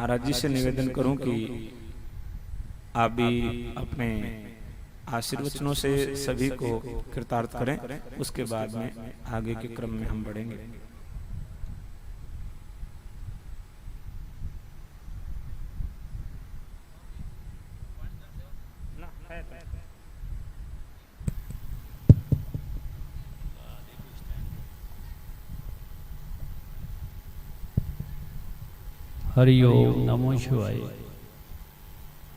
महाराज जी से निवेदन करूं कि आप भी अपने आशीर्वचनों से सभी को कृतार्थ करें, उसके बाद में आगे के क्रम में हम बढ़ेंगे। हरि ओम नमो शिवाय।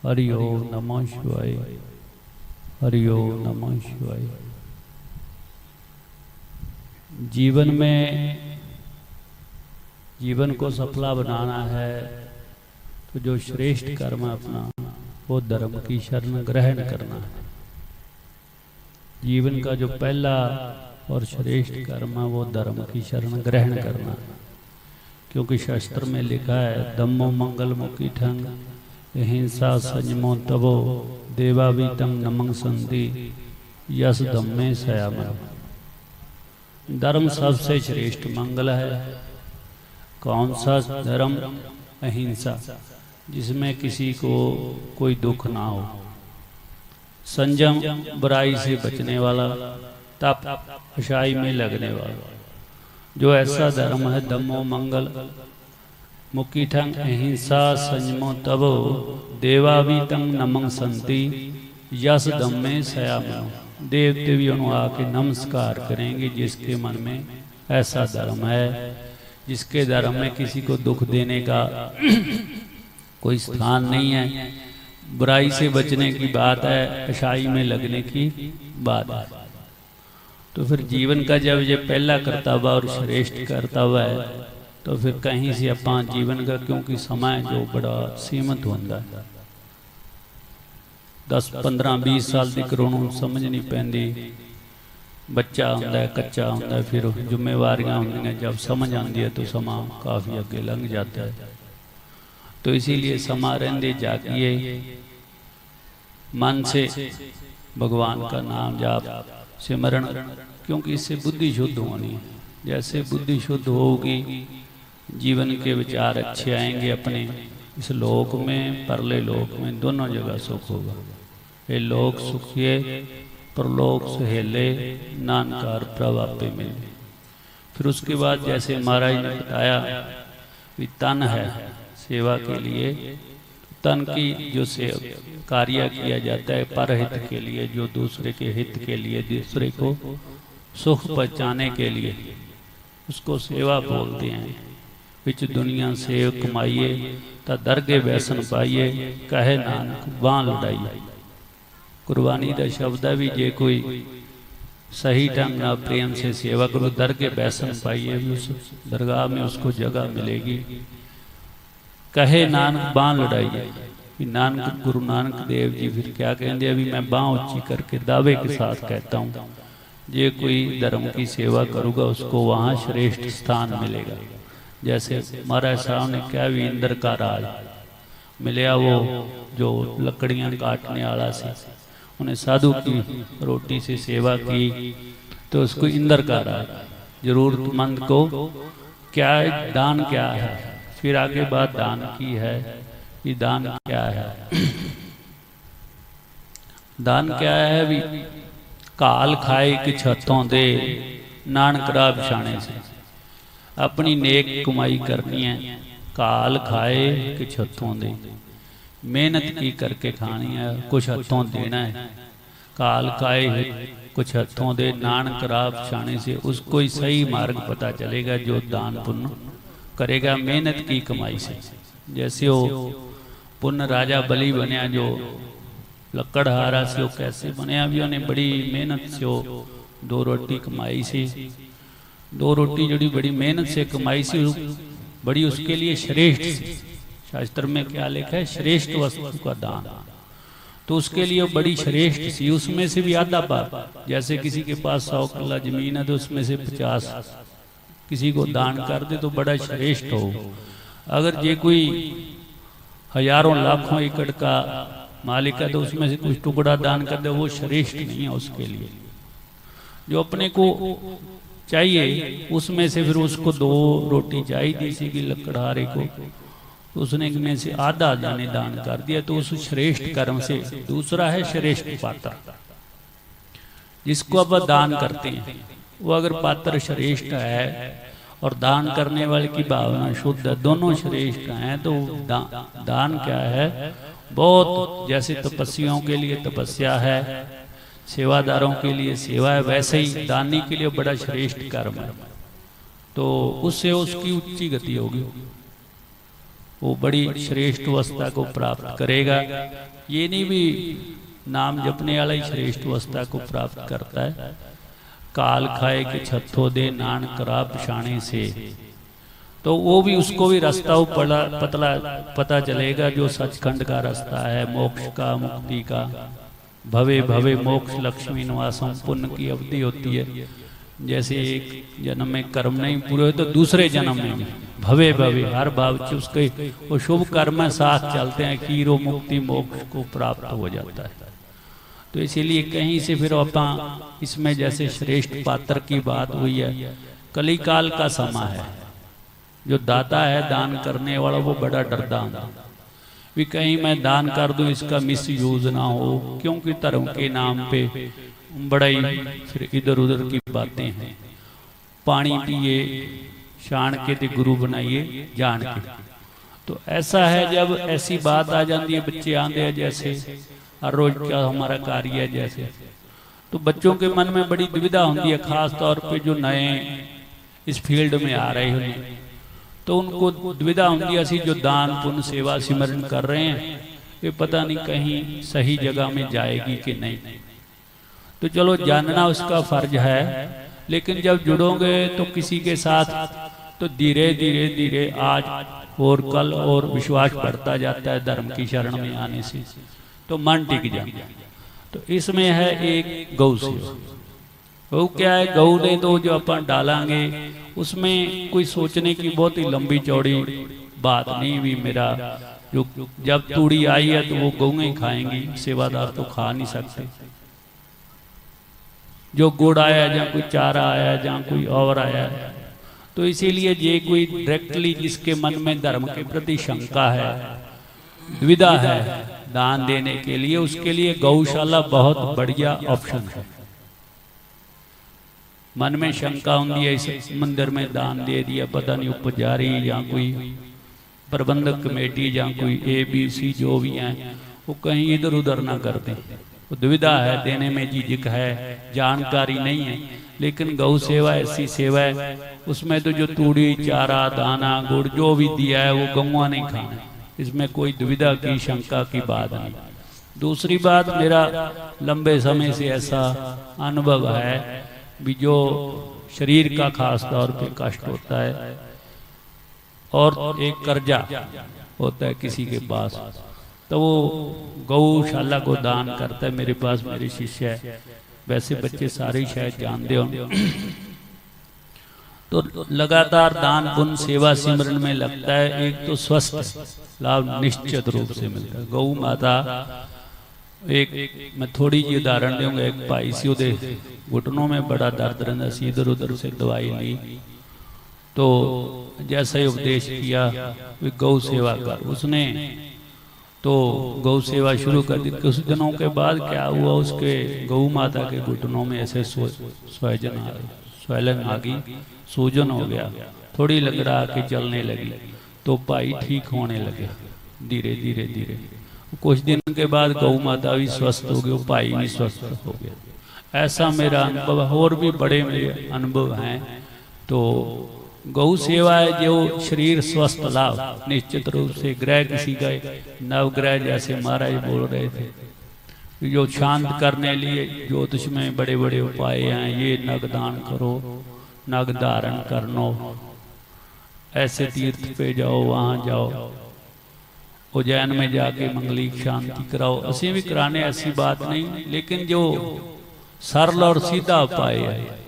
हरि ओम नमो शिवाय। हरि ओम नमो शिवाय। जीवन को सफला बनाना है तो जो श्रेष्ठ कर्म अपना वो धर्म की शरण ग्रहण करना है। जीवन का जो पहला और श्रेष्ठ कर्म है वो धर्म की शरण ग्रहण करना है। क्योंकि शास्त्र में लिखा है धम्मो मंगल मुखी ठंग अहिंसा संयमो तबो देवावीतम नमंग संधि यस धम्मे सयामन। धर्म सबसे श्रेष्ठ मंगल है। कौन सा धर्म? अहिंसा, जिसमें किसी को कोई दुख ना हो। संयम, बुराई से बचने वाला। तप, अच्छाई में लगने वाला। जो ऐसा धर्म है धम्मो मंगल मुखी ठंग अहिंसा संयमो तबो देवावीतम नमंग संति यस धम्मे सयामनो। देव देवियों आके नमस्कार करेंगे जिसके मन में ऐसा धर्म है, जिसके धर्म में किसी को दुख देने का कोई स्थान नहीं है। बुराई से बचने की बात है, अच्छाई में लगने की बात है। तो फिर जीवन का जब ये पहला कर्तव्य और श्रेष्ठ कर्तव्य है तो फिर कहीं से अपना जीवन का, क्योंकि समय जो बड़ा सीमित होता है, 10, 15, 20 साल की करोड़ों समझ नहीं पैंदी। बच्चा होता है, कच्चा होता है, फिर जिम्मेवारियां होंगी हैं, जब समझ आती है तो समा काफ़ी अगे लंघ जाता है। तो इसीलिए समा रहंदे जागिए, मन से भगवान का नाम जाप सिमरण, क्योंकि इससे बुद्धि शुद्ध होनी है। जैसे बुद्धि शुद्ध होगी जीवन के विचार अच्छे आएंगे। अपने इस लोक में परले लोक में दोनों जगह सुख होगा। ये लोक सुखिए परलोक सहेले नानकार प्रभापे मिले। फिर उसके बाद जैसे महाराज ने बताया कि तन है सेवा के लिए, तन की जो कार्य किया जाता है परहित के लिए, जो दूसरे के हित के लिए, दूसरे को सुख पहुँचाने के लिए, उसको सेवा बोलते हैं। विच दुनिया सेव कमाइए ता दरगे वैसन पाइए कहे नानक बाँ लुटाइए। कुर्बानी का शब्द है भी जे कोई सही ढंग ना प्रेम से सेवा करो दरगे वैसन पाइए, भी उस दरगाह में उसको जगह मिलेगी। कहे नानक बाँ लुटाइए। नानक गुरु नानक देव जी फिर क्या कहेंगे? अभी मैं बाँ ऊंची करके दावे के साथ कहता हूँ, ये कोई धर्म की सेवा करूँगा उसको वहाँ श्रेष्ठ स्थान मिलेगा। जैसे महाराज साहब ने क्या भी इंद्र का राज मिले, वो जो लकड़ियाँ काटने वाला से उन्हें साधु की रोटी से सेवा की तो उसको इंद्र का राज। जरूरतमंद को क्या दान क्या है, फिर आगे बात दान की है कि दान क्या है। दान क्या है? भी काल खाए कि छतों दे नानक राह बिछाने से। अपनी नेक कमाई करनी है, काल खाए कि छतों दे, मेहनत की करके खानी है, कुछ हथों देना है। काल खाए कुछ हथों दे नानक राह बिछाने से उसको ही सही मार्ग पता चलेगा जो दान पुण्य करेगा मेहनत की कमाई से। जैसे वो पुण्य राजा बलि बनया, जो लकड़हारा से वो कैसे बनया, भी उन्हें बड़ी मेहनत से वो 2 रोटी कमाई सी। 2 रोटी जड़ी बड़ी मेहनत से कमाई सी, बड़ी उसके लिए श्रेष्ठ सी। शास्त्र में क्या लिखा है? श्रेष्ठ वस्तु का दान। तो उसके लिए बड़ी श्रेष्ठ सी, उसमें से भी आधा पाप। जैसे किसी के पास 100 किला जमीन है तो उसमें से 50 किसी को दान कर दे तो बड़ा श्रेष्ठ हो। अगर ये कोई हजारों लाखों एकड़ का मालिक है तो उसमें से कुछ टुकड़ा दान कर दे, वो श्रेष्ठ नहीं है उसके लिए। जो अपने को चाहिए उसमें से फिर उसको 2 रोटी चाहिए थी कि लकड़हारे को, तो उसने में से आधा जाने दान कर दिया, तो उस श्रेष्ठ कर्म से। दूसरा है श्रेष्ठ पात्र, जिसको अब दान करते हैं, वो अगर पात्र श्रेष्ठ है और दान करने वाले की भावना शुद्ध है, दोनों श्रेष्ठ हैं, तो दान क्या है, बहुत जैसे तपस्वियों के लिए तपस्या है, सेवादारों के लिए सेवा है, वैसे ही दानी के लिए बड़ा श्रेष्ठ कर्म है। तो उससे उसकी उच्ची गति होगी, वो बड़ी श्रेष्ठ अवस्था को प्राप्त करेगा। ये नहीं भी नाम जपने वाला ही श्रेष्ठ अवस्था को प्राप्त करता है। काल खाए कि छत्थो दे नान करा पिछाने से, तो वो भी, उसको भी रास्ता पता चलेगा जो सचखंड का रास्ता है, मोक्ष का, मुक्ति का। भवे भवे मोक्ष लक्ष्मी निवासम, पुण्य की अवधि होती है। जैसे एक जन्म में कर्म नहीं पूरे हुए तो दूसरे जन्म में भी भवे भवे, हर भाव से उसके वो शुभ कर्म में साथ चलते हैं, कीरो मुक्ति मोक्ष को प्राप्त हो जाता है। तो इसीलिए कहीं से फिर अपना इसमें जैसे श्रेष्ठ पात्र की बात हुई है, कली काल का समय है, जो दाता है दान करने वाला वो बड़ा डरदा है भी कहीं मैं दान कर दूं इसका मिस यूज ना हो, क्योंकि धर्म के नाम पे बड़ा ही फिर इधर उधर की बातें हैं। पानी पिए शान के ते गुरु बनाइए जान के। तो ऐसा है, जब ऐसी बात आ जाती है, बच्चे आंदे हैं जैसे हर रोज क्या हमारा कार्य है जैसे, तो बच्चों के मन में बड़ी दुविधा होती है, खास तौर पे जो नए इस फील्ड में आ रहे हैं, तो उनको दुविधा होती है, जो दान पुण्य सेवा सिमरन कर रहे हैं ये पता नहीं कहीं सही जगह में जाएगी कि नहीं। तो चलो जानना उसका फर्ज है, लेकिन जब जुड़ोगे तो किसी के साथ तो धीरे धीरे धीरे आज और कल और विश्वास बढ़ता जाता है धर्म की शरण में आने से, तो मन टिक जाए। तो इसमें है एक गौ सेवा। गौ क्या है, गौ ने तो जो अपन डालेंगे उसमें कोई सोचने की बहुत ही लंबी चौड़ी बात नहीं भी, मेरा जो जब तूड़ी आई है तो वो गौएं खाएंगी, सेवादार तो खा नहीं सकते। जो गुड़ आया जहाँ कोई चारा आया जहाँ कोई और आया, तो इसीलिए ये कोई डायरेक्टली जिसके मन में धर्म के प्रति शंका है, दुविधा है दान देने के लिए, उसके लिए गौशाला बहुत बढ़िया ऑप्शन है। मन में शंका होती है इस मंदिर में दान दे दिया, पता नहीं उपजारी या कोई प्रबंधक कमेटी या कोई ABC जो भी हैं वो कहीं इधर उधर ना कर दें, वो दुविधा है, देने में झिझक है, जानकारी नहीं है। लेकिन गौ सेवा ऐसी सेवा है, उसमें तो जो तूड़ी चारा दाना गुड़ जो भी दिया है वो गौवा नहीं खाना, इसमें कोई दुविधा की शंका की बात नहीं। दूसरी बात, मेरा लंबे समय से ऐसा अनुभव है भी जो शरीर का खास तौर पे कष्ट होता है और एक कर्जा होता है किसी के पास, तो वो गौशाला को दान करता है। मेरे पास मेरे शिष्य है, वैसे बच्चे सारे शायद जानते हो, तो लगातार दान पुण्य सेवा सिमरन में लगता है। एक तो स्वस्थ लाभ निश्चित रूप से मिलता है। गौ माता, एक मैं थोड़ी जी उदाहरण दूंगा, एक भाई सी उदे घुटनों में बड़ा दर्द रहता सी, इधर उधर से दवाई ली, तो जैसा ही उपदेश किया गौ सेवा कर, उसने तो गौ सेवा शुरू कर दी। कुछ दिनों के बाद क्या हुआ, उसके गौ माता के घुटनों में ऐसे स्वेलन आ गई, सूजन हो गया, थोड़ी लग रहा कि चलने लगी, तो भाई ठीक होने लगे धीरे धीरे धीरे। कुछ दिन के बाद गौ माता भी स्वस्थ हो गई, भाई भी स्वस्थ हो गया। ऐसा मेरा अनुभव, और भी बड़े मेरे अनुभव हैं। तो गौ सेवा है जो शरीर स्वस्थ लाभ निश्चित रूप से। ग्रह किसी का नवग्रह जैसे महाराज बोल रहे थे, जो शांत करने लिए ज्योतिष में बड़े बड़े उपाय हैं, ये नग दान करो, नग धारण करनो, ऐसे तीर्थ पे जाओ, वहाँ जाओ, उज्जैन में जाके मंगलिक शांति कराओ। असी भी कराने ऐसी बात नहीं, लेकिन जो सरल और सीधा उपाय है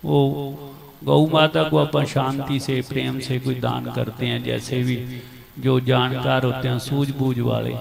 वो गौ माता को अपन शांति से प्रेम से कोई दान करते हैं, जैसे भी जो जानकार होते हैं सूझबूझ वाले,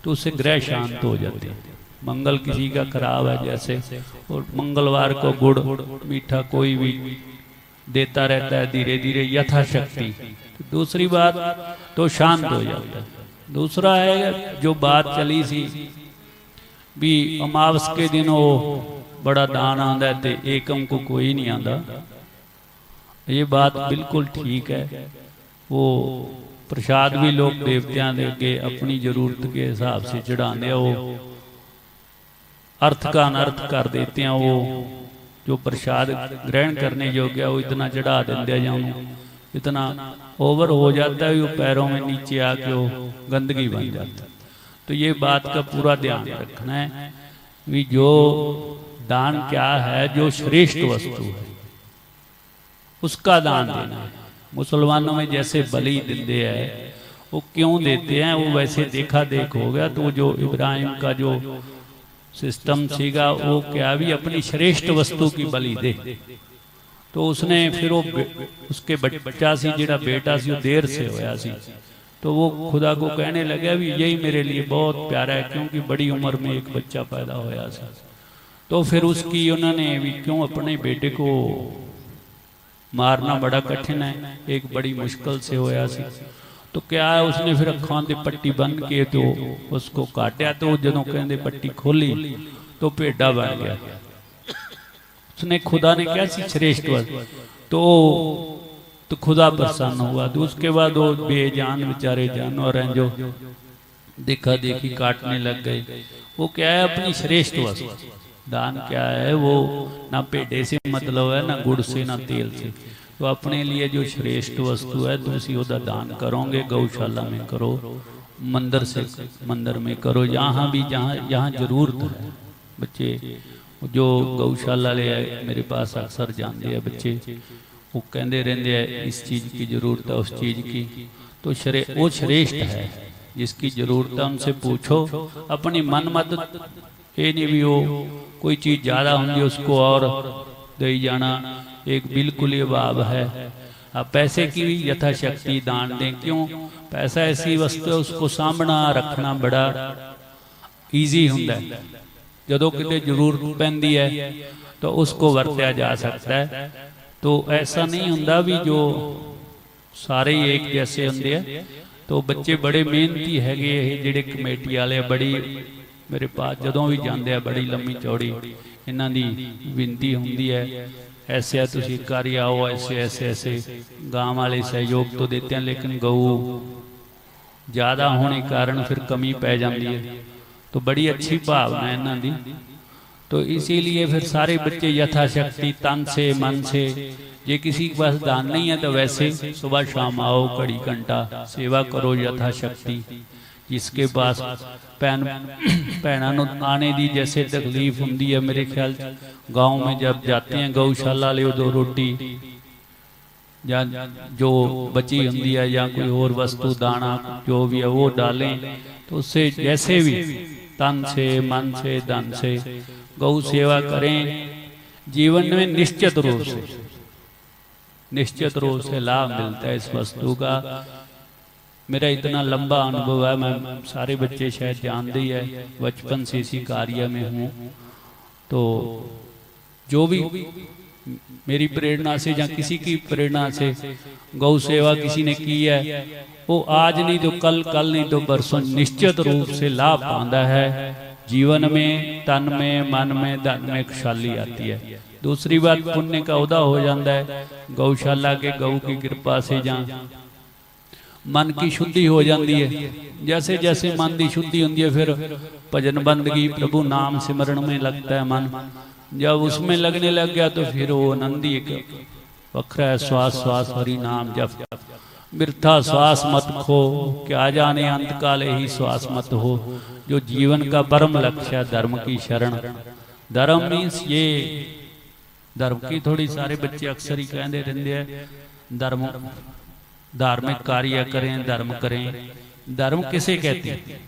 तो उससे ग्रह शांत हो जाते हैं। मंगल किसी का खराब है जैसे, और मंगलवार को गुड़ मीठा कोई भी देता रहता है धीरे धीरे यथाशक्ति। तो दूसरी बात तो शांत हो जाता है। दूसरा है जो बात चली सी भी अमावस के दिन वो बड़ा दान आंदा है ते एकम को कोई नहीं आंदा, ये बात बिल्कुल ठीक है। वो प्रसाद भी लोग देवतियां दे के अपनी जरूरत के हिसाब से चढ़ाते हैं, वो अर्थ का अनर्थ कर देते हैं। वो जो प्रसाद ग्रहण करने योग्य वो इतना चढ़ा देंगे या इतना ओवर हो जाता है वो पैरों में नीचे आके वो गंदगी बन जाता है। तो ये बात का पूरा ध्यान रखना है कि जो दान क्या है, जो श्रेष्ठ वस्तु है उसका दान देना है। मुसलमानों में जैसे बलि देते हैं वो क्यों देते हैं, वो वैसे देखा देख हो गया। तो जो इब्राहिम का जो सिस्टम सीगा वो क्या भी अपनी श्रेष्ठ वस्तु की बलि दे, तो उसने फिर वो उसके बच्चा सी जिहड़ा बेटा सी वो देर से होया सी, तो वो खुदा को कहने लगा भी यही मेरे लिए बहुत प्यारा है क्योंकि बड़ी उम्र में एक बच्चा पैदा होया सी। तो फिर उसकी उन्होंने भी क्यों अपने बेटे को मारना बड़ा कठिन है, एक बड़ी मुश्किल से होया सी। तो क्या है उसने फिर अखां दी पट्टी बन के तो उसको काटिया, तो जदों कहंदे पट्टी खोली तो भेडा बन गया। उसने खुदा ने क्या सी श्रेष्ठ तो खुदा प्रसन्न हुआ। तो उसके बाद वो बेजान बेचारे जानवर हैं जो देखा देखी काटने लग गए। वो क्या है अपनी श्रेष्ठ वस्तु। दान क्या है, वो ना भेडे से मतलब है, ना गुड़ से, ना तेल से। तो अपने लिए जो श्रेष्ठ वस्तु है तुसी ओदा दान करोगे, गौशाला में करो, मंदिर में करो, जहाँ भी जहाँ जरूरत है। बच्चे जो गौशाला ले आए मेरे पास अक्सर जाते हैं बच्चे, वो कहते रहते हैं इस चीज़ की जरूरत है, उस चीज़ की। तो वो श्रेष्ठ है, जिसकी जरूरत है उनसे पूछो। अपनी मन मत ये नहीं भी वो कोई चीज़ ज़्यादा होंगी उसको और दे जाना, एक बिल्कुल ये भाव है। आप पैसे की भी यथाशक्ति दान दें। क्यों, पैसा ऐसी वस्तु है उसको सामना रखना बड़ा ईजी होता है। जदों किते जरूरत पैंदी है तो उसको वरत्या जा सकता है। तो ऐसा नहीं होंदा भी जो सारे ही एक जैसे होंदे हैं। तो बच्चे बड़े मेहनती हैगे जिहड़े कमेटी वाले, बड़ी मेरे पास जदों भी जाते हैं बड़ी लंबी चौड़ी इन्हां दी विनती होंदी है, ऐसे तुसीं कर आओ, ऐसे ऐसे ऐसे। गांव वाले सहयोग तो देते हैं लेकिन गऊ ज़्यादा होने कारण फिर कमी पै जाती है। तो बड़ी अच्छी भावना है इन्हां दी। तो इसीलिए फिर सारे बच्चे यथाशक्ति तन से मन से, जे किसी के पास दान नहीं है तो वैसे सुबह शाम आओ, घड़ी घंटा सेवा करो यथाशक्ति। जिसके पास भैनों आने की जैसे तकलीफ होंगी है, मेरे ख्याल गांव में जब जाते हैं गौशाला ले दो रोटी या जो बची होंगी है या कोई और वस्तु दाना जो भी है वो डालें। तो उससे जैसे भी तन से मन से धन से गौ सेवा करें, जीवन में निश्चित रूप से लाभ मिलता है इस वस्तु का। मेरा इतना लंबा अनुभव है, मैं सारे बच्चे शायद जानते ही है, बचपन से इसी कार्य में हूँ। तो जो भी मेरी प्रेरणा से या किसी की प्रेरणा से गौ सेवा किसी ने की है, वो आज नहीं तो कल नहीं तो परसों निश्चित रूप से लाभ पाता है। जीवन में, तन में, मन में, धन में खुशहाली आती है। दूसरी बात पुण्य का उदा हो जाता है। गौशाला के गौ की कृपा से जहाँ मन की शुद्धि हो जाती है। जैसे जैसे मन की शुद्धि होती है फिर भजन बंदगी प्रभु नाम सिमरण में लगता है मन। जब उसमें लगने लग गया तो फिर वो आनंदी एक वक्र है। श्वास श्वास हरि नाम जप, बिरथा श्वास मत खो, क्या जाने अंत काले ही श्वास मत हो। जो जीवन का परम लक्ष्य है धर्म की शरण। धर्म मीन्स ये धर्म की थोड़ी सारे बच्चे अक्सर ही कहते रहते हैं धर्म, धार्मिक कार्य करें, धर्म करें। धर्म किसे कहते हैं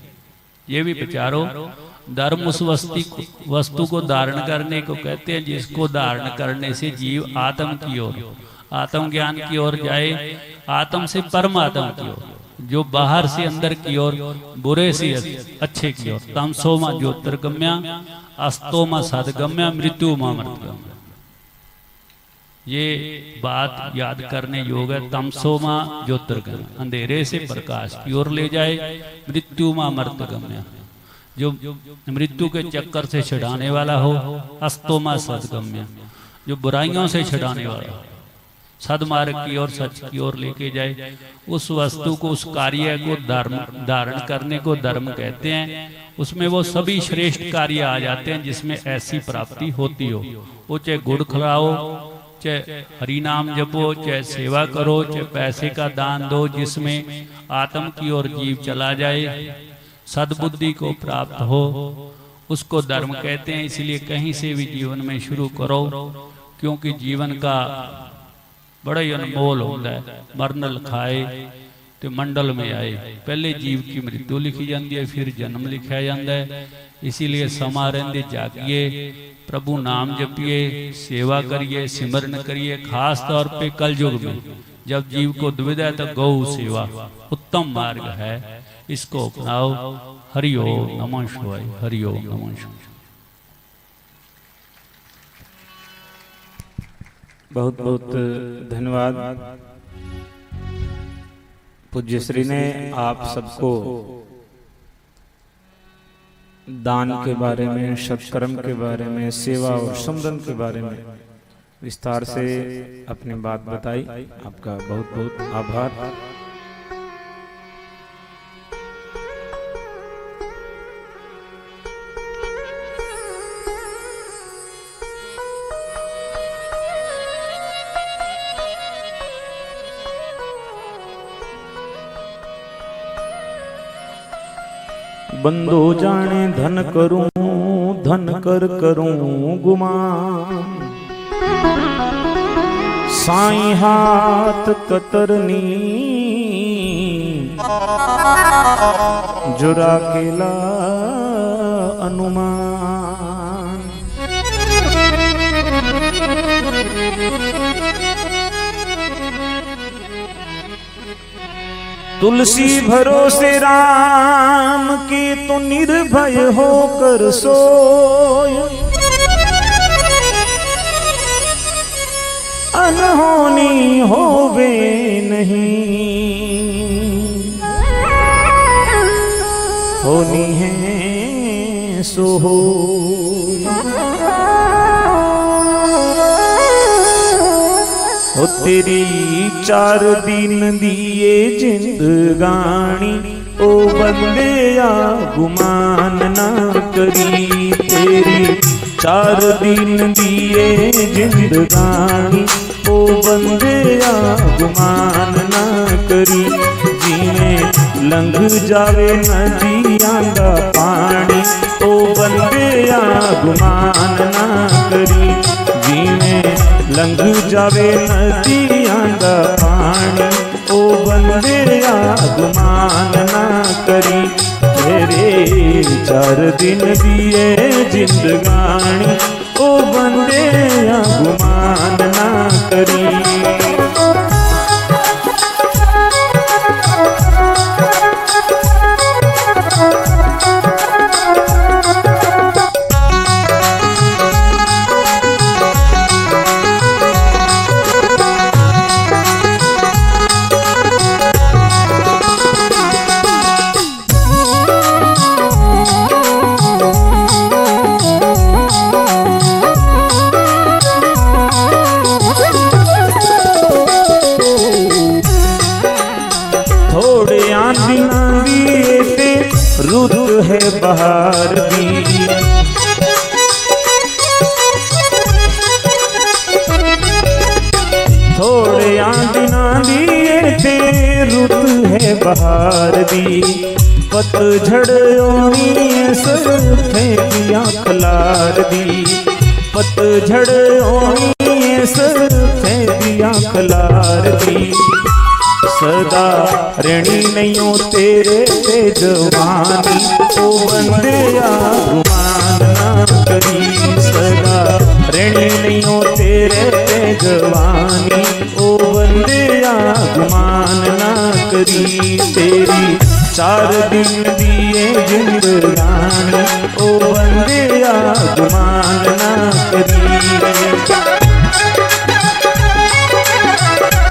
ये भी विचारो। धर्म उस वस्तु को धारण करने को कहते हैं जिसको धारण करने से जीव आत्म की ओर, आत्म ज्ञान की ओर जाए, आत्म से परमात्मा की ओर, जो बाहर से अंदर की ओर, बुरे से अच्छे की ओर। तमसो मा ज्योतिर्गम्या, अस्तो मा सदगम्या, मृत्यु मा मृतगम्या। ये बात याद करने योग है। तमसोमा ज्योतिर्गम, अंधेरे से प्रकाश की ओर ले जाए। मृत्यु मां मर्तगम्य, जो मृत्यु के चक्कर से छुड़ाने वाला हो। अस्तोमा सदगम्य, जो बुराइयों से छुड़ाने वाला हो, सदमार्ग की ओर सच की ओर लेके जाए। उस वस्तु को, उस कार्य को धारण करने को धर्म कहते हैं। उसमें वो सभी श्रेष्ठ कार्य आ जाते हैं जिसमें ऐसी प्राप्ति होती हो। वो चाहे गुड़ खिलाओ, चाहे हरि नाम जपो, चाहे सेवा करो, चाहे पैसे का दान दो, जिसमें आत्म की ओर जीव चला जाए, सद्बुद्धि को प्राप्त हो, उसको धर्म कहते हैं। इसलिए कहीं से भी जीवन में शुरू करो, क्योंकि जीवन का बड़ा ही अनमोल होता है। मरण लिखाए तो मंडल में आए, पहले जीव की मृत्यु लिखी जाती है, फिर जन्म लिखा जाता है। इसीलिए समा रहंदे जागिए, प्रभु नाम जपिए, सेवा करिए, सिमरन करिए। खास तौर पे कल युग में जब जीव को दुविधा है तो गौ सेवा उत्तम मार्ग है, इसको अपनाओ। हरि ओम नमः शिवाय, हरि ओम नमः शिवाय। बहुत बहुत धन्यवाद। पूज्य श्री ने आप सबको दान के बारे में, सत्कर्म के बारे में, सेवा और समदन के बारे में विस्तार से अपनी बात बताई। आपका बहुत बहुत आभार। बंदो जाने धन करूं, धन कर करूं गुमान। साईं हाथ कतरनी, जुरा केला अनुमान। तुलसी भरोसे राम के तो निर्भय होकर सोय। अनहोनी होवे नहीं, होनी है सो होय। ओ तेरी 4 दिन दिए जिंदगानी, ओ बंदे या गुमान ना करी। तेरी 4 दिन दिए जिंदगानी, ओ बंदे या गुमान ना करी। जिमें लंघ जावे नदियां दा पानी, ओ बंदे या गुमान ना करी। जिमें लंघ जावे नदियां दा पानी, ओ बंदे या गुमान ना करी। तेरे 4 दिन दिए जिंदगानी, ओ बंदे या गुमान ना करी। रुत है बहार दी, थोड़े आंदिना दिए थे रुत है बहार दी। पतझड़ ओनी फेंकिया खलार दी, पतझड़ ओनी फेंकिया खलार दी। सदा ऋणी नहीं हो तेरे ते जवानी, ओ बंदे या गुमान ना करी। सदा ऋणी नहीं हो तेरे ते जवानी, ओ बंदे या गुमान ना करी। तेरी 4 दिन दिए जिंदगानी, ओ बंदे या गुमान ना करी।